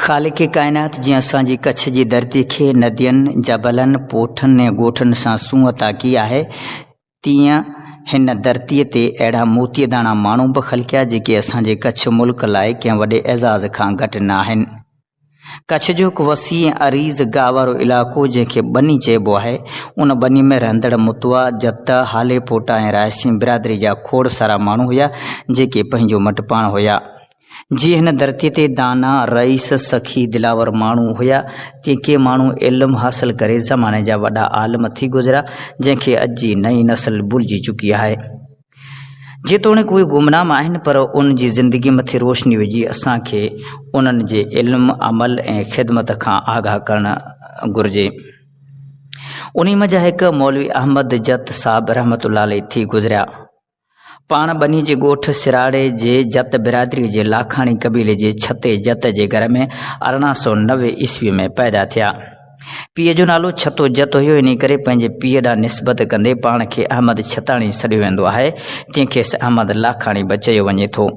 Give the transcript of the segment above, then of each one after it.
ख़ालिक़ काइनात जीअं असांजी कच्छ जी धरती खे नदियुनि जबलनि पोठनि ऐं ॻोठनि सां सूंहं ताकी आहे, तीअं हिन धरतीअ ते अहिड़ा मोतीअदाणा माण्हू बि ख़लक़िया जेके असांजे कच्छ मुल्क लाइ कंहिं वॾे एज़ाज़ खां घटि न आहिनि। कच्छ जो हिकु वसी ऐं अरीज़ गाह वारो इलाइक़ो जंहिंखे बनी चइबो आहे, उन बनी में रहंदड़ मुतवा, जत, हाले पोटा ऐं रायसी बिरादरी जा खोड़ सारा माण्हू हुया जेके पंहिंजो मट पाण हुया। जीअं हिन धरतीअ ते दाना, रईस, सखी, दिलावर माण्हू हुया, तीअं के माण्हू इल्मु हासिल करे ज़माने जा वॾा आलिम थी गुज़रिया जंहिंखे अॼु जी नई नस्ल भुलिजी चुकी आहे। जेतोणीकि उहे गुमनाम आहिनि, पर उन जी ज़िंदगी मथे रोशनी विझी असांखे उन्हनि जे इल्मु, अमल ऐं ख़िदमत खां आगाह करणु घुरिजे। उन मज़ा हिकु मौलवी अहमद जत साहब रहमतुल्लाह अलैह थी गुज़रिया। पाण बनी जे ॻोठ सिराड़े जे जत बिरादरी जे लाखाणी कबीले जे छते जत जे घर में 1890 ईस्वी में पैदा थिया। पीउ जो नालो छतो जत हुयो, इन करे पंहिंजे पीउ ॾांहुं निस्बत कंदे पाण खे अहमद छताणी सॾियो वेंदो आहे, तंहिंखे अहमद लाखाणी बि चयो वञे थो।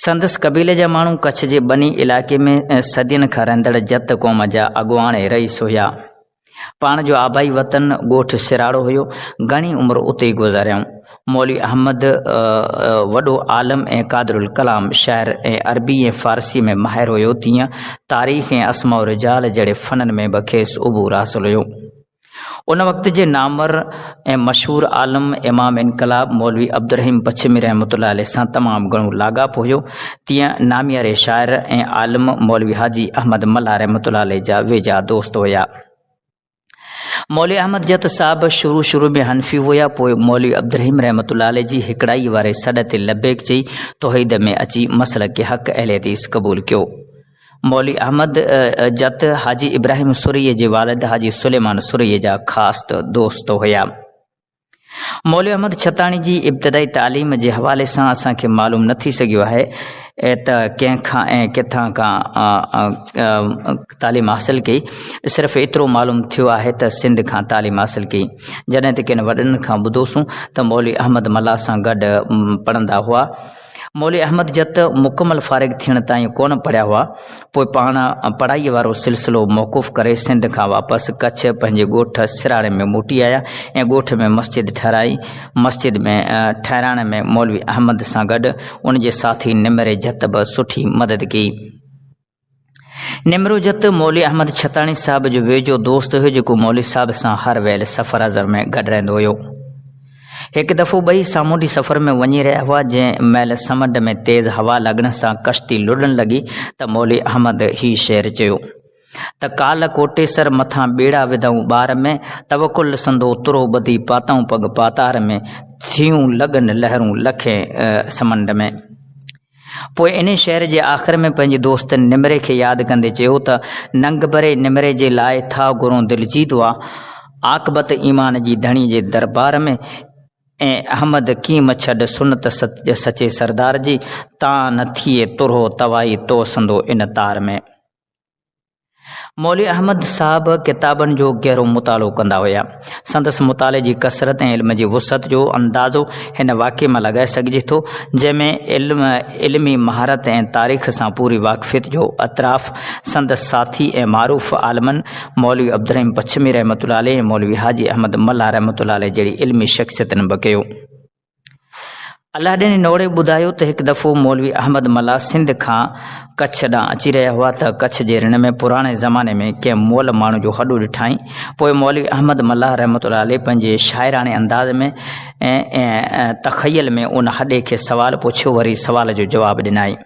संदसि कबीले जा माण्हू कच्छ जे बनी इलाइक़े में सदियुनि खां रहंदड़ जत क़ौम जा अॻुवाण ऐं रईस हुया। पाण जो आबाई वतन ॻोठ सिराड़ो हुयो, घणी उमिरि उते ई गुज़ारियऊं। मौलवी अहमद वॾो आलम ऐं क़ादिरुल कलाम, शाइर ऐं अरबी ऐं फ़ारसी में माहिर हुयो, तीअं तारीख़ ऐं अस्माउ रिजाल जहिड़े फ़ननि में बि खेसि उबूर हासिल हुयो। उन वक़्त जे नामवर ऐं मशहूर आलम इमाम इनकलाब मौलवी अब्दुर्रहीम पछमी रहमतुल्लाह अलैह सां तमामु घणो लाॻापो हुयो, तीअं नामियारे शाइर ऐं आलम मौलवी हाजी अहमद मल्ला रहमतुल्लाह अलैह जा वेझा दोस्त हुया। मौलवी अहमद जत साहब शुरू में हनफी हुया, पोइ मौलवी अब्दुर्रहीम रहमतुल्लाह अलैह जी हिकिड़ाई वारे सॾ ते लबैक चई तौहीद में अची मसलक हक़ अहले हदीस क़बूल कयो। मौलवी अहमद जत हाजी इब्राहिम सुरैय जे वालिद हाजी सुलेमान सुरैय जा ख़ासि दोस्त हुया। मौलवी अहमद छताणी जी इब्तिदाई तालीम जे हवाले सां असांखे मालूम न थी सघियो आहे त कंहिंखां ऐं किथां खां तालीम हासिल कई। सिर्फ़ु एतिरो मालूम थियो आहे त सिंध खां तालीम हासिल कई। जॾहिं त किन वॾनि खां ॿुधोसूं त मौलवी अहमद मल्ला सां गॾु पढ़ंदा हुआ। मौलवी अहमद जत मुकमल फ़ारिग़ थियण ताईं कोन पढ़िया हुआ, पोइ पाण पढ़ाईअ वारो सिलसिलो मौक़ूफ़ करे सिंध खां वापसि कच्छ पंहिंजे ॻोठ सिराड़े में मोटी आया ऐं ॻोठ में मस्जिद ठाराई। मस्जिद में ठाहिराइण में मौलवी अहमद सां गॾु उन जे साथी निमरे जत बि सुठी मदद कई। निमरो जत मौलवी अहमद छताणी साहब जो वेझो दोस्त हुयो, जेको मौलवी साहब सां हर वेल सफ़र अज़र में गॾु रहंदो हुयो। हिकु दफ़ो ॿई सामूंडी सफ़र में वञी रहिया हुआ, जंहिं महिल समुंड में तेज़ हवा लॻण सां कश्ती लुॾण लॻी त मौलवी अहमद ही शेर चयो त काल कोटेसर मथां ॿेड़ा विधऊं ॿार में, तवकुल संदो तुरो ॿधी पातऊं पग पातार में, थियूं लॻनि लहरूं लखे समुंड में। पोइ इन शेर जे आख़िर में पंहिंजे दोस्त निमरे खे यादि कंदे चयो त नंग भरे निमरे जे लाइ था घुरूं दिलजीत हुआ, आकबत ईमान जी धणी जे दरबार में, ऐं अहमद कीम छॾ सुनत सचे सरदार जी, तां न थिए तुरो तवाई तो संदो इन तार में। मौलवी अहमद साहब किताबनि जो गहरो मुतालो कंदा हुया। संदसि मुताले जी कसरत ऐं इल्म जी वुसत जो अंदाज़ो हिन वाक़े मां लॻाए सघिजे थो, जंहिंमें इल्मी महारत ऐं तारीख़ सां पूरी वाक़फ़ियत जो अतराफ़ संदसि साथी ऐं मारूफ़ आलमनि मौलवी अब्दुर्रहीम पछमी रहमतुल्लाह अलैह ऐं मौलवी हाजी अहमद मल्ला रहमतुल्लाह अलैह जहिड़ी इल्मी शख़्सियतनि बि कयो। अलाह ॾिनी नोड़े ॿुधायो त हिकु दफ़ो मौलवी अहमद मल्ला सिंध खां कच्छ ॾांहुं अची रहिया हुआ त कच्छ जे रिण में पुराणे ज़माने में कंहिं मुअल माण्हू जो हॾो ॾिठाई। पोइ मौलवी अहमद मल्ला रहमतुल्लाह अलैह पंहिंजे शाइराणे अंदाज़ में ऐं तख़यल में उन हॾे खे सवाल पुछियो, वरी सवाल जो जवाबु ॾिनाई।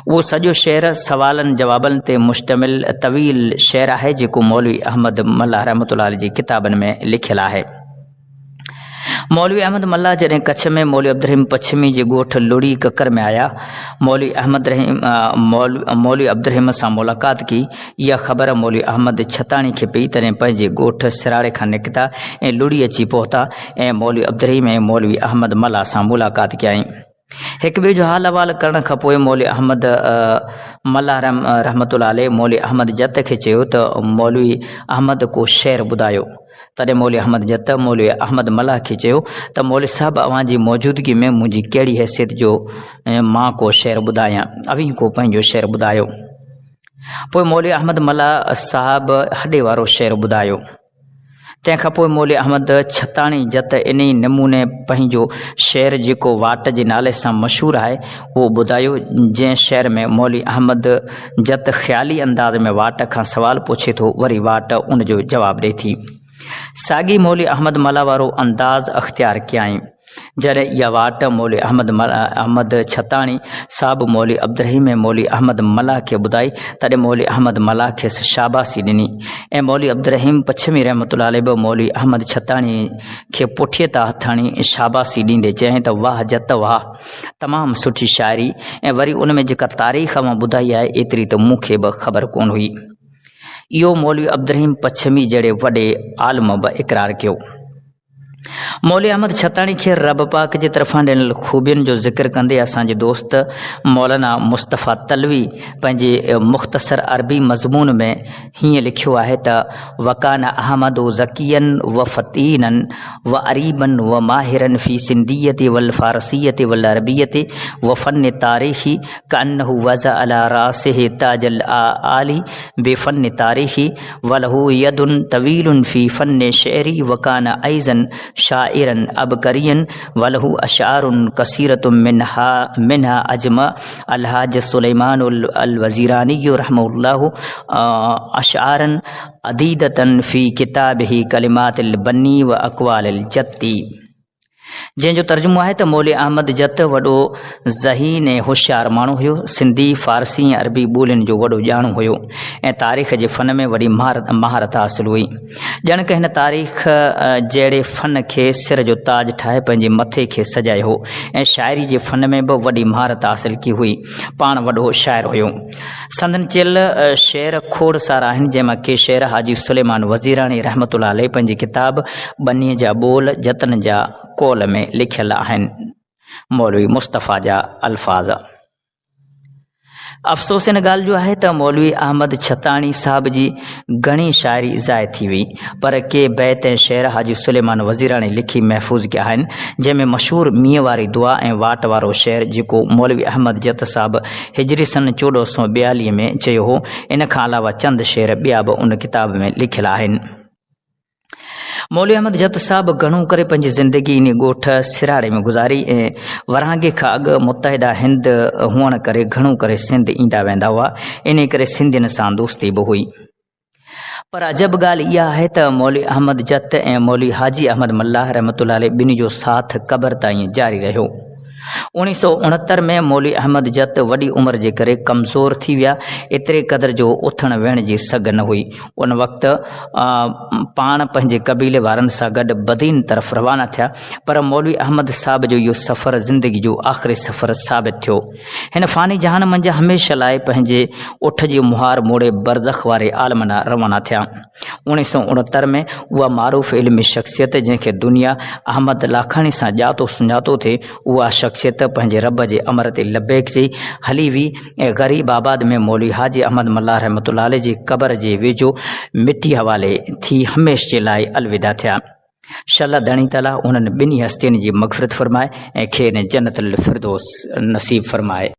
उहो सॼो शेर सवालनि जवाबनि ते मुश्तमिल तवील शेर आहे, जेको मौलवी अहमद मल्ला रहमतुल्लाह अलैह जी किताबनि में लिखियलु आहे। मौलवी अहमद मल्ला जॾहिं कच्छ में मौलवी अब्दुर्रहीम पछमी जे ॻोठ लुड़ी ककर में आया, मौलवी अब्दुर्रहीम सां मुलाक़ात की। इहा ख़बर मौलवी अहमद छताणी खे पई, तॾहिं पंहिंजे ॻोठ सिराड़े खां निकिता ऐं लुड़ी अची पहुता ऐं मौलवी अब्दुर्रहीम ऐं मौलवी अहमद मल्ला सां मुलाक़ात कयईं। हिकु ॿिए जो हाल अहवाल करण खां पोइ मौलवी अहमद मल्ला रहमतुल्लाह अलैह मौलवी अहमद जत खे चयो त मौलवी अहमद को शेर ॿुधायो। तॾहिं मौलवी अहमद जत मौलवी अहमद मल्ला खे चयो त मौलवी साहब, अव्हां जी मौजूदगी में मुंहिंजी कहिड़ी हैसियत जो मां को शेर ॿुधायां। अवी को पंहिंजो शेर ॿुधायो। पोइ मौलवी अहमद मल्ला साहब हॾे वारो शेर ॿुधायो। तंहिंखां पोइ मौलवी अहमद छताणी जत इन ई नमूने पंहिंजो शेर जेको वाट जे नाले सां मशहूरु आहे उहो ॿुधायो, जंहिं शेर में मौलवी अहमद जत ख़्याली अंदाज़ में वाट खां सुवाल पुछे थो, वरी वाट उन जो जवाबु ॾिए थी। साॻी मौलवी अहमद मल्ला वारो अंदाज़ अख़्तियार कयाई। जॾहिं इहा वाट मौलवी अहमद छताणी साहब मौलवी अब्दुर्रहीम ऐं मौलवी अहमद मल्ला खे ॿुधाई, तॾहिं मौलवी अहमद मल्ला खेसि शाबासी ॾिनी ऐं मौलवी अब्दुर्रहीम पछमी रहमतुल्लाह अलैह बि मौलवी अहमद छताणी खे पुठीअ तां हथ हणी शाबासी ॾींदे चयाईं त वाह जत वाह, तमामु सुठी शाइरी, ऐं वरी उन में जेका तारीख़ मां ॿुधाई आहे एतिरी त मूंखे बि ख़बर कोन हुई। इहो मौलवी अब्दुर्रहीम पछमी जहिड़े वॾे आलिम बि इक़रार कयो। मौलवी अहमद छताणी खे रब पाक जे तरफ़ां ॾिनल ख़ूबियुनि जो ज़िक्र कंदे असांजे दोस्त मौलाना मुस्तफ़ा तलवी पंहिंजे मुख़्तसर अरबी मज़मून में हीअं लिखियो आहे त वकान अहमद ज़कियन व फ़तीनन व अरीबन व माहिरन फ़ी सिंधियत वल फ़ारसियत वल अरबियत व फ़न तारीख़ी कअन्नहु वज़अ अला रासिहि ताजल आली बेफ़न तारीख़ी वलहु यदुन तवीलुन फ़ी फ़न शेरी वकान ऐज़न शाइरन अबकरियन वलहु अशारुन कसीरतुम मिनहा अजमा अलहाज सुलेमान अल वज़ीरानी रहमहुल्लाहु अशारन अदीदतन फ़ी किताबिही कलिमातिल बन्नी व अक़वालिल जत्ती, जंहिंजो तर्जुमो आहे त मौलवी अहमद जत वॾो ज़हीन ऐं होशियारु माण्हू हुयो, सिंधी फ़ारसी ऐं अरबी ॿोलियुनि जो वॾो ॼाणू हुयो ऐं तारीख़ जे फ़न में वॾी महारत हासिल हुई। ॼण के हिन तारीख़ जहिड़े फ़न खे सिर जो ताज ठाहे पंहिंजे मथे खे सजाए हो ऐं शाइरी जे फ़न में बि वॾी महारत हासिल की हुई। पाण वॾो शाइर हुयो। संदन चियल शेर खोड़ सारा आहिनि, जंहिंमां के शेर हाजी सुलेमान वज़ीरानी रहमतुल्लाह अलैह पंहिंजी किताब बनीअ जा ॿोल जतन जा कौल में लिखियल आहिनि। मौलवी मुस्तफ़ा जा अल्फाज़। अफ़सोस इन ॻाल्हि जो आहे त मौलवी अहमद छताणी साहब जी घणी शाइरी ज़ाय थी हुई, पर के बैत ऐं शेर हाजी सुलेमान वज़ीरानी लिखी महफ़ूज़ कया आहिनि, जंहिंमें मशहूरु मींहं वारी दुआ ऐं वाट वारो शेर जेको मौलवी अहमद जत साहब हिजरी सन 1442 में चयो हो। इन खां अलावा चंद शेर ॿिया बि उन किताब में लिखियल आहिनि। मौलवी अहमद जत साहब घणो करे पंहिंजी ज़िंदगी इन ॻोठ सिराड़े में गुज़ारी ऐं वरहांगे खां अॻु मुतहिदा हिंद हुअण करे घणो करे सिंध ईंदा वेंदा हुआ, इन करे सिंधियुनि सां दोस्ती बि हुई। पर अजब ॻाल्हि इहा आहे त मौलवी अहमद जत ऐं मौलवी हाजी अहमद मल्ला रहमतुल्लाह अलैह ॿिन्ही जो साथ क़बर ताईं जारी रहियो। 1969 में मौलवी अहमद जत वॾी उमिरि जे करे कमज़ोर थी विया, एतिरे क़दुरु जो उथण वेहण जी सघ न हुई। उन वक़्तु पाण पंहिंजे कबीले वारनि सां गॾु बदीन तरफ़ रवाना थिया, पर मौलवी अहमद साहब जो इहो सफ़र ज़िंदगी जो आख़िरी सफ़र साबित थियो। हिन फ़ानी जहान मंझि हमेशह लाइ पंहिंजे उठ जी मुहार मोड़े बरज़ख वारे आलमना रवाना थिया। 1969 में उहा मारूफ़ इल्मी शख़्सियत जंहिंखे दुनिया अहमद लाखानी सां ॼातो सुञातो थिए, उहा शख़्सियत पंहिंजे रब जे अमर ते लबैक चई हली हुई ऐं ग़रीब आबाद में मौलवी हाजी अहमद मल्ला रहमतुल्लाह अलैह जी क़बर जे वेझो मिटी हवाले थी हमेशह जे लाइ अलविदा थिया। शल धणी ताला उन्हनि ॿिन्ही हस्तियुनि जी मग़फ़िरत फ़रमाए ऐं खेनि जन्नतुल फ़िरदौस नसीब फ़रमाए।